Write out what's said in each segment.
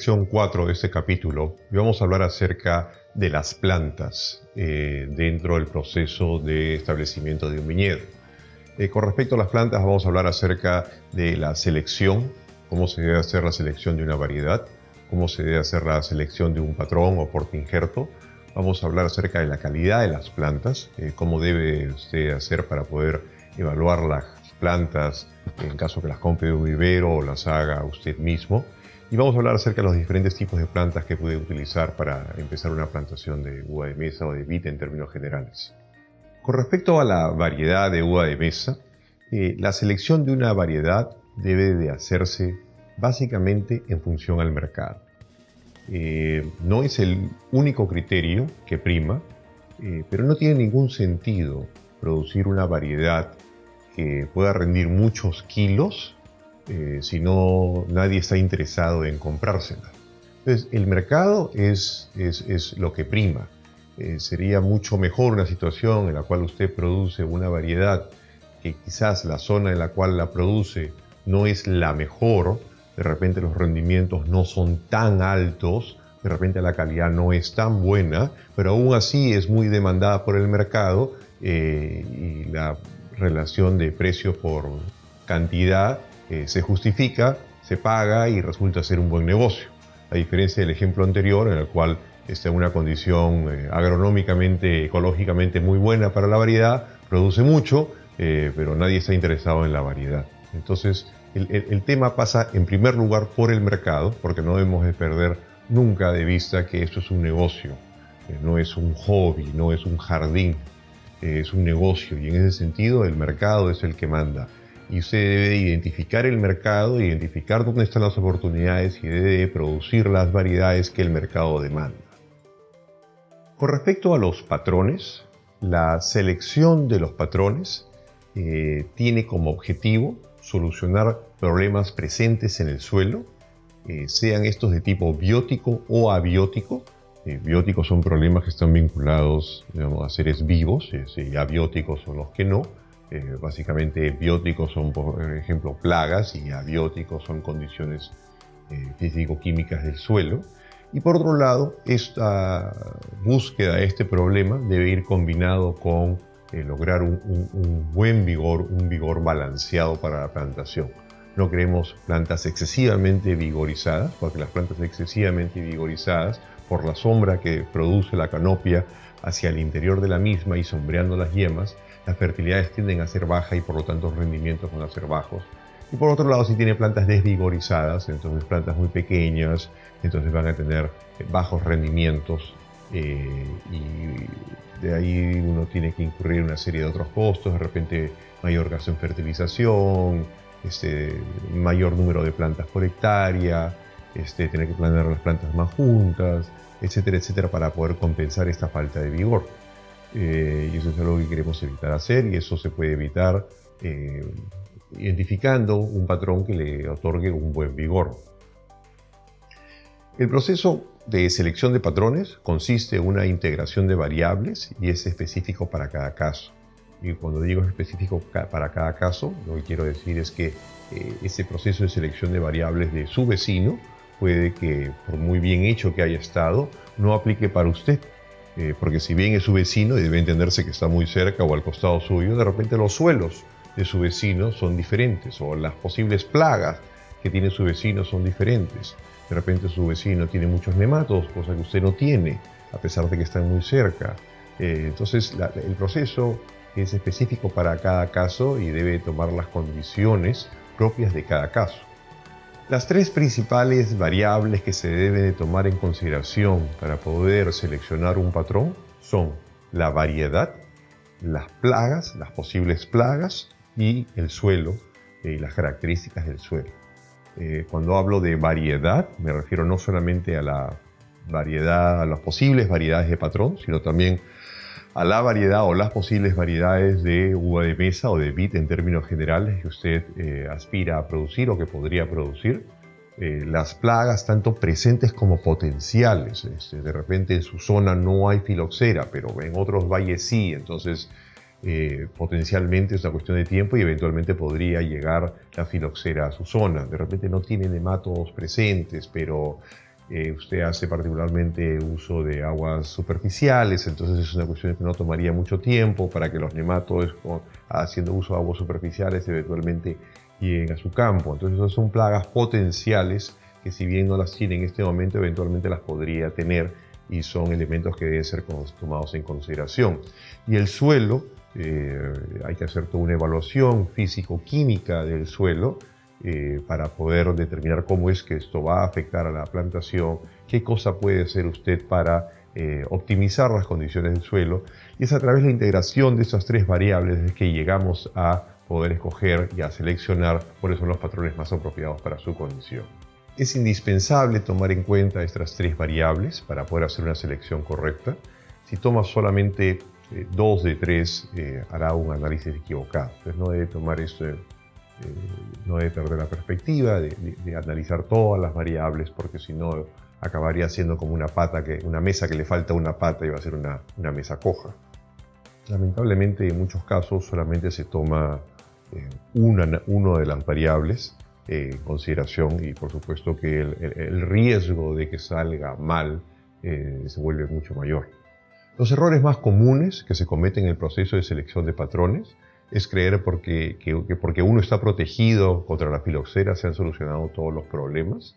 sección 4 de este capítulo y vamos a hablar acerca de las plantas dentro del proceso de establecimiento de un viñedo. Con respecto a las plantas vamos a hablar acerca de la selección, cómo se debe hacer la selección de una variedad, cómo se debe hacer la selección de un patrón o portainjerto. Vamos a hablar acerca de la calidad de las plantas, cómo debe usted hacer para poder evaluar las plantas en caso que las compre de un vivero o las haga usted mismo. Y vamos a hablar acerca de los diferentes tipos de plantas que puede utilizar para empezar una plantación de uva de mesa o de vid en términos generales. Con respecto a la variedad de uva de mesa, la selección de una variedad debe de hacerse básicamente en función al mercado. No es el único criterio que prima, pero no tiene ningún sentido producir una variedad que pueda rendir muchos kilos si no nadie está interesado en comprársela. Entonces, el mercado es lo que prima. Sería mucho mejor una situación en la cual usted produce una variedad que quizás la zona en la cual la produce no es la mejor, de repente los rendimientos no son tan altos, de repente la calidad no es tan buena, pero aún así es muy demandada por el mercado y la relación de precio por cantidad se justifica, se paga y resulta ser un buen negocio. A diferencia del ejemplo anterior, en el cual está en una condición agronómicamente, ecológicamente muy buena para la variedad, produce mucho, pero nadie está interesado en la variedad. Entonces, el tema pasa en primer lugar por el mercado, porque no debemos de perder nunca de vista que esto es un negocio, no es un hobby, no es un jardín, es un negocio, y en ese sentido el mercado es el que manda. Y usted debe identificar el mercado, identificar dónde están las oportunidades y debe producir las variedades que el mercado demanda. Con respecto a los patrones, la selección de los patrones tiene como objetivo solucionar problemas presentes en el suelo, sean estos de tipo biótico o abiótico. Bióticos son problemas que están vinculados, digamos, a seres vivos, y abióticos son los que no. Básicamente bióticos son, por ejemplo, plagas, y abióticos son condiciones físico-químicas del suelo. Y por otro lado, esta búsqueda de este problema debe ir combinado con lograr un buen vigor, un vigor balanceado para la plantación. No queremos plantas excesivamente vigorizadas, porque las plantas excesivamente vigorizadas, por la sombra que produce la canopia hacia el interior de la misma y sombreando las yemas, las fertilidades tienden a ser bajas y por lo tanto los rendimientos van a ser bajos. Y por otro lado, si tiene plantas desvigorizadas, entonces plantas muy pequeñas, entonces van a tener bajos rendimientos y de ahí uno tiene que incurrir en una serie de otros costos, de repente mayor gasto en fertilización, mayor número de plantas por hectárea, tener que planear las plantas más juntas, etcétera, etcétera, para poder compensar esta falta de vigor. Y eso es algo que queremos evitar hacer, y eso se puede evitar identificando un patrón que le otorgue un buen vigor. El proceso de selección de patrones consiste en una integración de variables y es específico para cada caso. Y cuando digo específico para cada caso, lo que quiero decir es que ese proceso de selección de variables de su vecino puede que, por muy bien hecho que haya estado, no aplique para usted. Porque si bien es su vecino y debe entenderse que está muy cerca o al costado suyo, de repente los suelos de su vecino son diferentes, o las posibles plagas que tiene su vecino son diferentes. De repente su vecino tiene muchos nematodos, cosa que usted no tiene, a pesar de que están muy cerca. Entonces el proceso es específico para cada caso y debe tomar las condiciones propias de cada caso. Las tres principales variables que se deben de tomar en consideración para poder seleccionar un patrón son la variedad, las plagas, las posibles plagas y el suelo y las características del suelo. Cuando hablo de variedad, me refiero no solamente a la variedad, a las posibles variedades de patrón, sino también a la variedad o las posibles variedades de uva de mesa o de vid en términos generales que usted aspira a producir o que podría producir. Las plagas tanto presentes como potenciales. De repente en su zona no hay filoxera, pero en otros valles sí, entonces potencialmente es una cuestión de tiempo y eventualmente podría llegar la filoxera a su zona. De repente no tiene nematodos presentes, pero Usted hace particularmente uso de aguas superficiales, entonces es una cuestión que no tomaría mucho tiempo para que los nematodos, haciendo uso de aguas superficiales, eventualmente lleguen a su campo. Entonces esas son plagas potenciales que, si bien no las tiene en este momento, eventualmente las podría tener, y son elementos que deben ser tomados en consideración. Y el suelo, hay que hacer toda una evaluación físico-química del suelo para poder determinar cómo es que esto va a afectar a la plantación, qué cosa puede hacer usted para optimizar las condiciones del suelo. Y es a través de la integración de esas tres variables que llegamos a poder escoger y a seleccionar cuáles son los patrones más apropiados para su condición. Es indispensable tomar en cuenta estas tres variables para poder hacer una selección correcta. Si toma solamente 2 de 3, hará un análisis equivocado. Entonces no debe tomar esto, no debe perder la perspectiva de analizar todas las variables, porque si no acabaría siendo como una mesa que le falta una pata y va a ser una mesa coja. Lamentablemente, en muchos casos solamente se toma una de las variables en consideración, y por supuesto que el riesgo de que salga mal se vuelve mucho mayor. Los errores más comunes que se cometen en el proceso de selección de patrones es creer que porque uno está protegido contra la filoxera se han solucionado todos los problemas.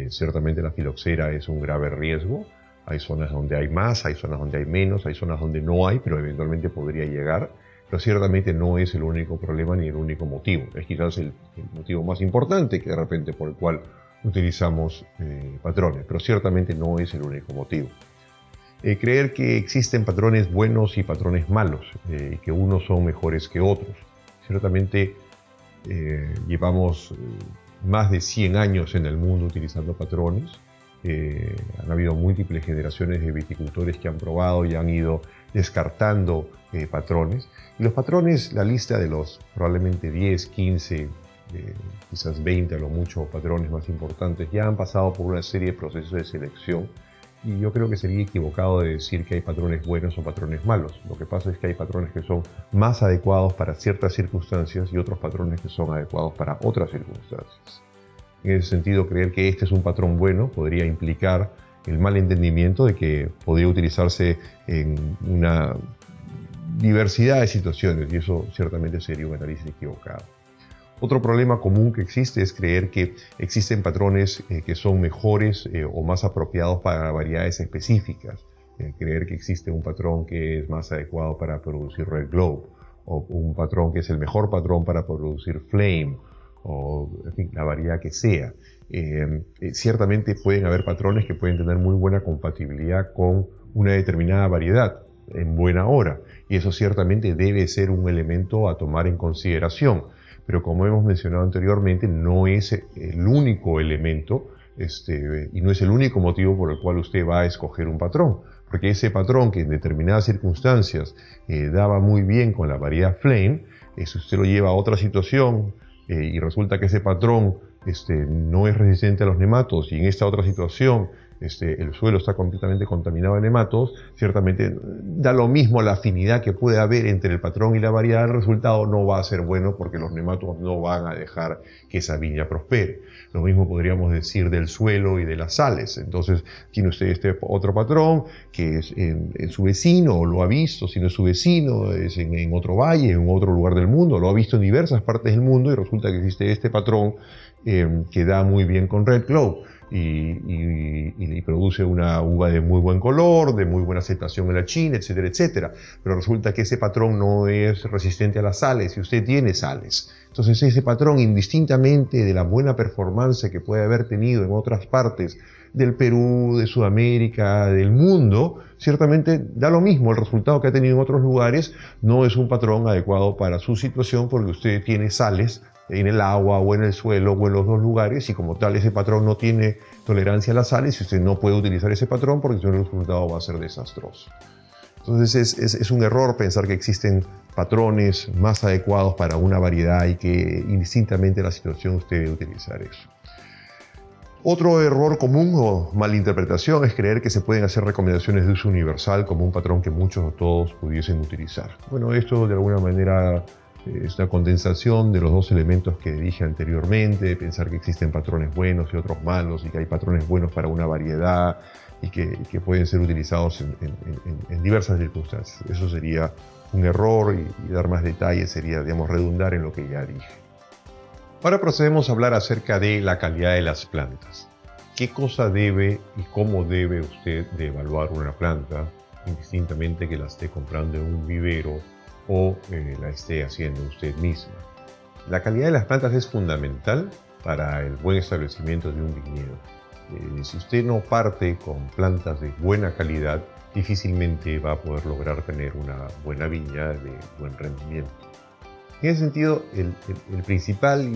Ciertamente la filoxera es un grave riesgo. Hay zonas donde hay más, hay zonas donde hay menos, hay zonas donde no hay, pero eventualmente podría llegar. Pero ciertamente no es el único problema ni el único motivo. Es quizás el motivo más importante que de repente por el cual utilizamos patrones, pero ciertamente no es el único motivo. Creer que existen patrones buenos y patrones malos, y que unos son mejores que otros. Ciertamente llevamos más de 100 años en el mundo utilizando patrones. Han habido múltiples generaciones de viticultores que han probado y han ido descartando patrones. Y los patrones, la lista de los probablemente 10, 15, quizás 20 a lo mucho patrones más importantes, ya han pasado por una serie de procesos de selección. Y yo creo que sería equivocado de decir que hay patrones buenos o patrones malos. Lo que pasa es que hay patrones que son más adecuados para ciertas circunstancias y otros patrones que son adecuados para otras circunstancias. En ese sentido, creer que este es un patrón bueno podría implicar el mal entendimiento de que podría utilizarse en una diversidad de situaciones, y eso ciertamente sería un análisis equivocado. Otro problema común que existe es creer que existen patrones que son mejores o más apropiados para variedades específicas. Creer que existe un patrón que es más adecuado para producir Red Globe, o un patrón que es el mejor patrón para producir Flame, o en fin, la variedad que sea. Ciertamente pueden haber patrones que pueden tener muy buena compatibilidad con una determinada variedad en buena hora, y eso ciertamente debe ser un elemento a tomar en consideración. Pero como hemos mencionado anteriormente, no es el único elemento y no es el único motivo por el cual usted va a escoger un patrón. Porque ese patrón que en determinadas circunstancias daba muy bien con la variedad Flame, si usted lo lleva a otra situación y resulta que ese patrón no es resistente a los nematodos, y en esta otra situación el suelo está completamente contaminado de nematodos, ciertamente da lo mismo la afinidad que puede haber entre el patrón y la variedad, el resultado no va a ser bueno porque los nematodos no van a dejar que esa viña prospere. Lo mismo podríamos decir del suelo y de las sales. Entonces tiene usted este otro patrón que es en su vecino, o lo ha visto, si no es su vecino, es en otro valle, en otro lugar del mundo, lo ha visto en diversas partes del mundo, y resulta que existe este patrón que da muy bien con Red Globe. Y produce una uva de muy buen color, de muy buena aceptación en la China, etcétera, etcétera. Pero resulta que ese patrón no es resistente a las sales, y usted tiene sales. Entonces ese patrón, indistintamente de la buena performance que puede haber tenido en otras partes del Perú, de Sudamérica, del mundo, ciertamente da lo mismo. El resultado que ha tenido en otros lugares no es un patrón adecuado para su situación, porque usted tiene sales en el agua o en el suelo o en los dos lugares, y como tal ese patrón no tiene tolerancia a las sales, y usted no puede utilizar ese patrón porque si no el resultado va a ser desastroso. Entonces es un error pensar que existen patrones más adecuados para una variedad y que indistintamente de la situación usted debe utilizar eso. Otro error común o malinterpretación es creer que se pueden hacer recomendaciones de uso universal como un patrón que muchos o todos pudiesen utilizar. Bueno, esto de alguna manera Es una condensación de los dos elementos que dije anteriormente, pensar que existen patrones buenos y otros malos, y que hay patrones buenos para una variedad y que pueden ser utilizados en diversas circunstancias. Eso sería un error, y dar más detalles sería, digamos, redundar en lo que ya dije. Ahora procedemos a hablar acerca de la calidad de las plantas. ¿Qué cosa debe y cómo debe usted de evaluar una planta, indistintamente que la esté comprando en un vivero o la esté haciendo usted misma? La calidad de las plantas es fundamental para el buen establecimiento de un viñedo. Si usted no parte con plantas de buena calidad, difícilmente va a poder lograr tener una buena viña de buen rendimiento. En ese sentido, el principal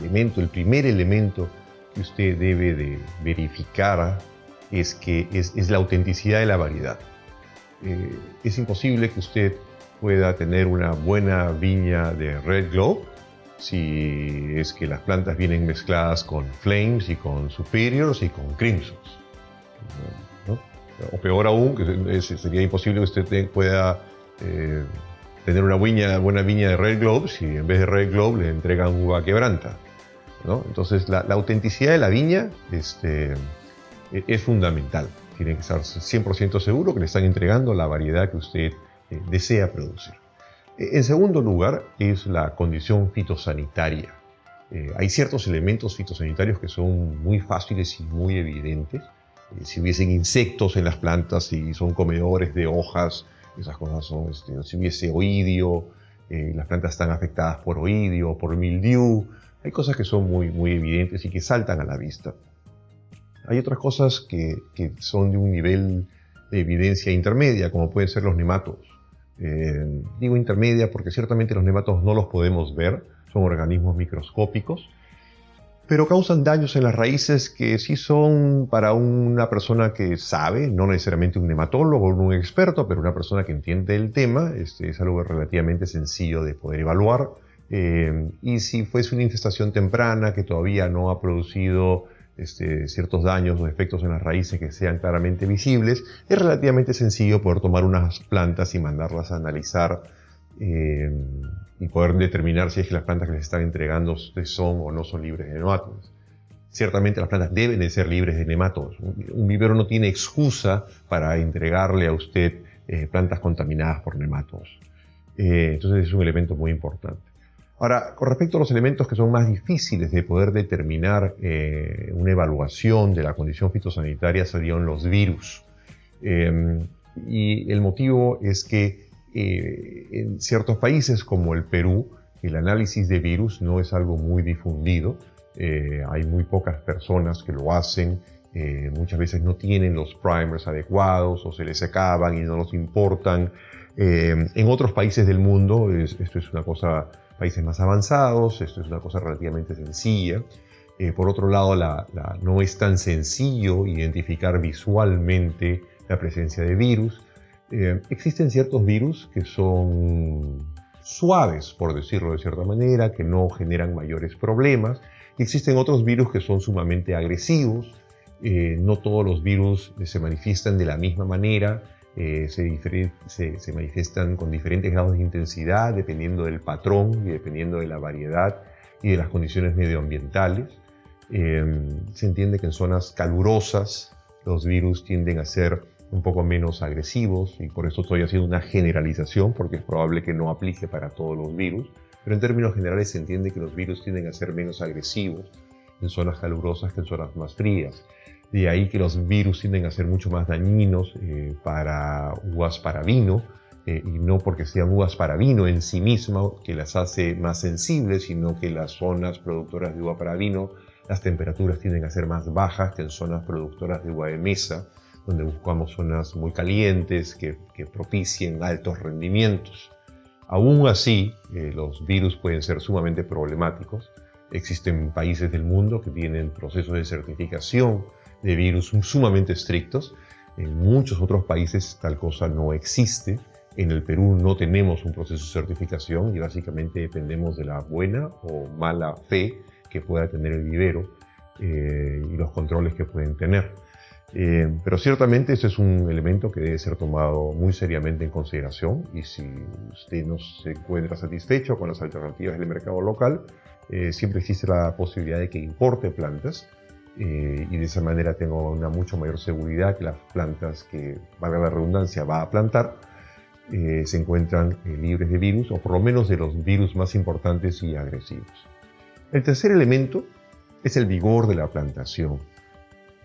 elemento, el primer elemento que usted debe de verificar es la autenticidad de la variedad. Es imposible que usted pueda tener una buena viña de Red Globe si es que las plantas vienen mezcladas con Flames y con Superiors y con Crimsons, ¿no? O peor aún, que sería imposible que usted pueda tener una buena viña de Red Globe si en vez de Red Globe le entregan uva quebranta, ¿no? Entonces la autenticidad de la viña es fundamental. Tiene que estar 100% seguro que le están entregando la variedad que usted desea producir. En segundo lugar es la condición fitosanitaria. Hay ciertos elementos fitosanitarios que son muy fáciles y muy evidentes. Si hubiesen insectos en las plantas, si son comedores de hojas, esas cosas son, si hubiese oidio, las plantas están afectadas por oidio, por mildew, hay cosas que son muy evidentes y que saltan a la vista. Hay otras cosas que son de un nivel de evidencia intermedia, como pueden ser los nematodos. Digo intermedia porque ciertamente los nematodos no los podemos ver, son organismos microscópicos, pero causan daños en las raíces que sí son para una persona que sabe, no necesariamente un nematólogo o un experto, pero una persona que entiende el tema, es algo relativamente sencillo de poder evaluar. Y si fuese una infestación temprana que todavía no ha producido ciertos daños o efectos en las raíces que sean claramente visibles, es relativamente sencillo poder tomar unas plantas y mandarlas a analizar y poder determinar si es que las plantas que les están entregando son o no son libres de nematodos. Ciertamente las plantas deben de ser libres de nematodos. Un vivero no tiene excusa para entregarle a usted plantas contaminadas por nematodos. Entonces es un elemento muy importante. Ahora, con respecto a los elementos que son más difíciles de poder determinar una evaluación de la condición fitosanitaria serían los virus. Y el motivo es que en ciertos países como el Perú, el análisis de virus no es algo muy difundido. Hay muy pocas personas que lo hacen. Muchas veces no tienen los primers adecuados o se les acaban y no los importan. En otros países del mundo, esto es una cosa, países más avanzados, esto es una cosa relativamente sencilla. Por otro lado, no es tan sencillo identificar visualmente la presencia de virus. Existen ciertos virus que son suaves, por decirlo de cierta manera, que no generan mayores problemas. Existen otros virus que son sumamente agresivos. No todos los virus se manifiestan de la misma manera. Se manifiestan con diferentes grados de intensidad dependiendo del patrón y dependiendo de la variedad y de las condiciones medioambientales. Se entiende que en zonas calurosas los virus tienden a ser un poco menos agresivos, y por eso estoy haciendo una generalización porque es probable que no aplique para todos los virus, pero en términos generales se entiende que los virus tienden a ser menos agresivos en zonas calurosas que en zonas más frías. De ahí que los virus tienden a ser mucho más dañinos para uvas para vino, y no porque sean uvas para vino en sí mismas que las hace más sensibles, sino que las zonas productoras de uva para vino, las temperaturas tienden a ser más bajas que en zonas productoras de uva de mesa, donde buscamos zonas muy calientes que propicien altos rendimientos. Aún así, los virus pueden ser sumamente problemáticos. Existen países del mundo que tienen procesos de certificación de virus sumamente estrictos. En muchos otros países tal cosa no existe. En el Perú no tenemos un proceso de certificación y básicamente dependemos de la buena o mala fe que pueda tener el vivero y los controles que pueden tener. Pero ciertamente ese es un elemento que debe ser tomado muy seriamente en consideración, y si usted no se encuentra satisfecho con las alternativas del mercado local, siempre existe la posibilidad de que importe plantas, y de esa manera tengo una mucho mayor seguridad que las plantas que, valga la redundancia, va a plantar se encuentran libres de virus, o por lo menos de los virus más importantes y agresivos. El tercer elemento es el vigor de la plantación,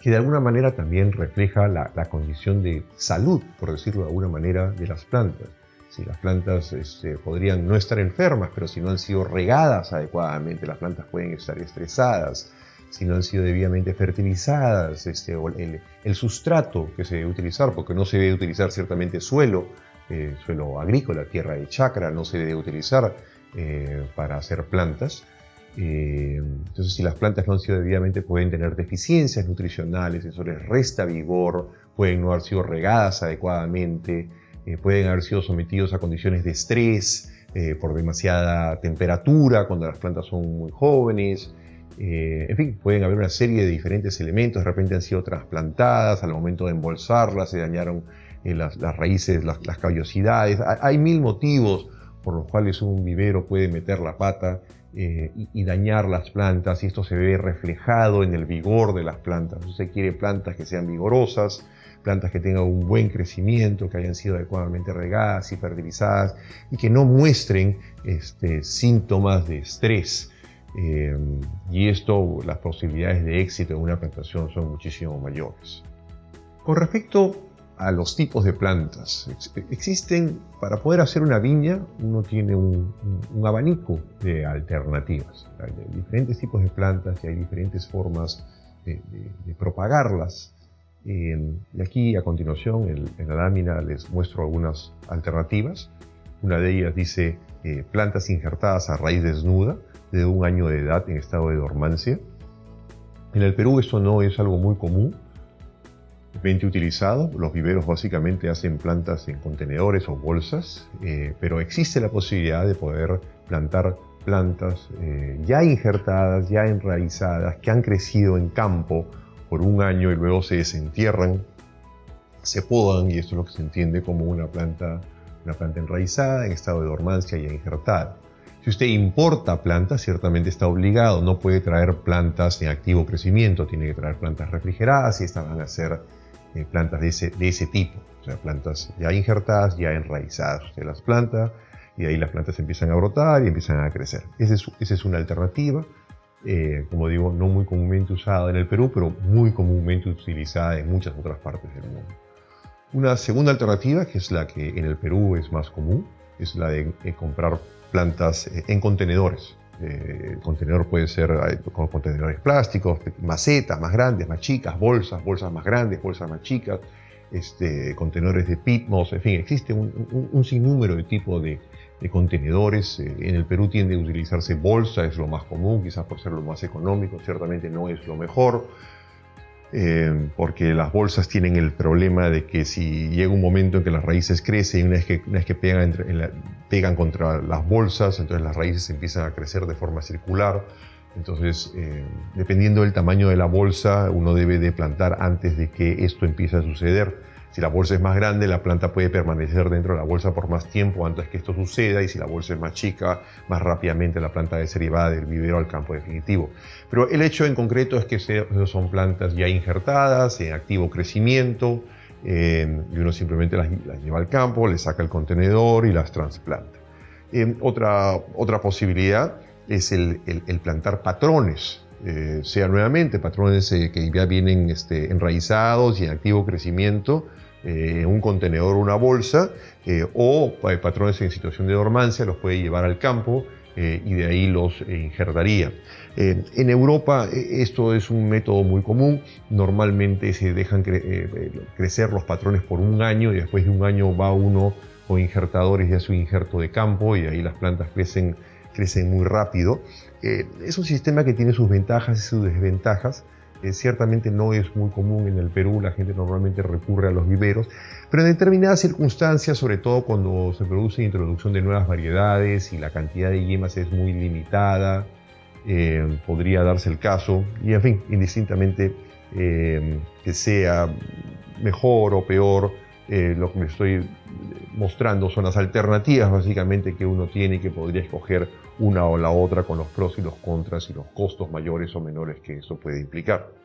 que de alguna manera también refleja la condición de salud, por decirlo de alguna manera, de las plantas. Si las plantas podrían no estar enfermas, pero si no han sido regadas adecuadamente, las plantas pueden estar estresadas. Si no han sido debidamente fertilizadas, o el sustrato que se debe utilizar, porque no se debe utilizar ciertamente suelo agrícola, tierra de chacra, no se debe utilizar para hacer plantas. Entonces, si las plantas no han sido debidamente, pueden tener deficiencias nutricionales, eso les resta vigor, pueden no haber sido regadas adecuadamente, pueden haber sido sometidos a condiciones de estrés por demasiada temperatura cuando las plantas son muy jóvenes. En fin, pueden haber una serie de diferentes elementos, de repente han sido trasplantadas, al momento de embolsarlas se dañaron las raíces, las callosidades. Hay mil motivos por los cuales un vivero puede meter la pata y dañar las plantas, y esto se ve reflejado en el vigor de las plantas. Usted quiere plantas que sean vigorosas, plantas que tengan un buen crecimiento, que hayan sido adecuadamente regadas y fertilizadas y que no muestren síntomas de estrés. Y esto, las posibilidades de éxito de una plantación son muchísimo mayores. Con respecto a los tipos de plantas, existen, para poder hacer una viña, uno tiene un abanico de alternativas. Hay diferentes tipos de plantas y hay diferentes formas de propagarlas. Y aquí, a continuación, en la lámina les muestro algunas alternativas. Una de ellas dice plantas injertadas a raíz desnuda de 1 año de edad en estado de dormancia. En el Perú esto no es algo muy comúnmente utilizado. Los viveros básicamente hacen plantas en contenedores o bolsas, pero existe la posibilidad de poder plantar plantas ya injertadas, ya enraizadas, que han crecido en campo por 1 año y luego se desentierran, se podan, y esto es lo que se entiende como una planta enraizada en estado de dormancia ya injertada. Si usted importa plantas, ciertamente está obligado, no puede traer plantas en activo crecimiento, tiene que traer plantas refrigeradas, y estas van a ser plantas de ese tipo, o sea, plantas ya injertadas, ya enraizadas. Usted las planta y de ahí las plantas empiezan a brotar y empiezan a crecer. Esa es una alternativa, como digo, no muy comúnmente usada en el Perú, pero muy comúnmente utilizada en muchas otras partes del mundo. Una segunda alternativa, que es la que en el Perú es más común, es la de comprar plantas en contenedores. El contenedor puede ser con contenedores plásticos, macetas más grandes, más chicas, bolsas más grandes, bolsas más chicas, contenedores de pitmos, en fin, existe un sinnúmero de tipos de contenedores. En el Perú tiende a utilizarse bolsa, es lo más común, quizás por ser lo más económico, ciertamente no es lo mejor. Porque las bolsas tienen el problema de que si llega un momento en que las raíces crecen, y una vez que pegan contra las bolsas, entonces las raíces empiezan a crecer de forma circular. Entonces, dependiendo del tamaño de la bolsa, uno debe de plantar antes de que esto empiece a suceder. Si la bolsa es más grande, la planta puede permanecer dentro de la bolsa por más tiempo antes que esto suceda, y si la bolsa es más chica, más rápidamente la planta debe ser llevada del vivero al campo definitivo. Pero el hecho en concreto es que son plantas ya injertadas, en activo crecimiento, y uno simplemente las lleva al campo, le saca el contenedor y las trasplanta. Otra posibilidad es el plantar patrones, sea nuevamente patrones que ya vienen enraizados y en activo crecimiento, un contenedor o una bolsa, o patrones en situación de dormancia, los puede llevar al campo y de ahí los injertaría. En Europa esto es un método muy común. Normalmente se dejan crecer los patrones por 1 año, y después de 1 año va uno con injertadores y hace un injerto de campo, y ahí las plantas crecen muy rápido. Es un sistema que tiene sus ventajas y sus desventajas. Ciertamente no es muy común en el Perú, la gente normalmente recurre a los viveros, pero en determinadas circunstancias, sobre todo cuando se produce introducción de nuevas variedades y la cantidad de yemas es muy limitada, podría darse el caso, y en fin, indistintamente que sea mejor o peor. Lo que me estoy mostrando son las alternativas básicamente que uno tiene y que podría escoger una o la otra con los pros y los contras y los costos mayores o menores que eso puede implicar.